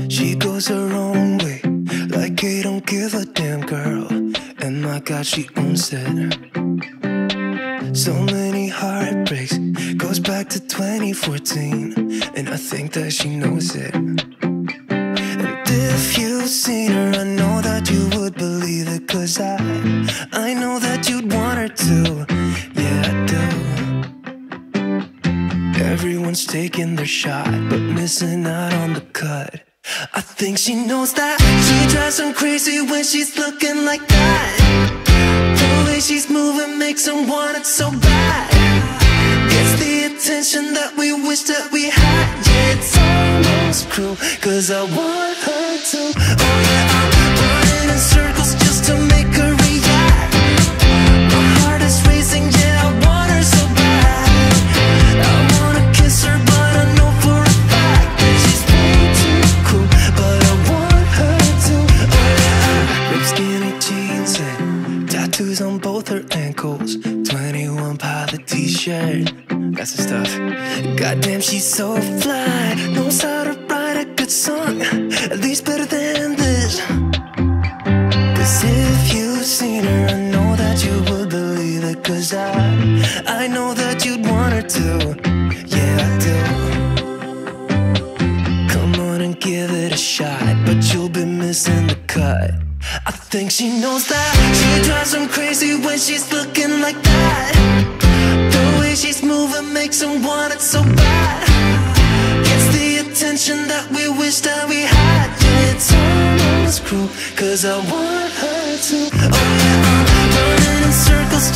She goes her own way, like I don't give a damn, girl. And my God, she owns it. So many heartbreaks, goes back to 2014, and I think that she knows it. And if you've seen her, I know that you would believe it, 'cause I know that you'd want her to. Yeah, I do. Everyone's taking their shot, but missing out on the cut. I think she knows that. She drives them crazy when she's looking like that. The way she's moving makes them want it so bad. Gets the attention that we wish that we had. Yeah, it's almost cruel, 'cause I want her to. Oh yeah, I'm running in circles just to make her react. My heart is racing, yeah, I want her so bad. I wanna kiss her, but I know for a fact that she's way too cool. But I want her to. Oh yeah, ripped skinny jeans and tattoos on both her ankles. 21 pilot t-shirt, that's the stuff. Goddamn, she's so fly. Knows how to write a good song, at least better than this. 'Cause if you've seen her, I know that you would believe it. 'Cause I know that you'd want her to. Yeah, I do. Come on and give it a shot, but you'll be missing the cut. I think she knows that. She drives them crazy when she's looking like that. The way she's moving makes them want it so bad. Gets the attention that we wish that we had. Yeah, it's almost cruel, 'cause I want her to. Oh yeah, I'm running in circles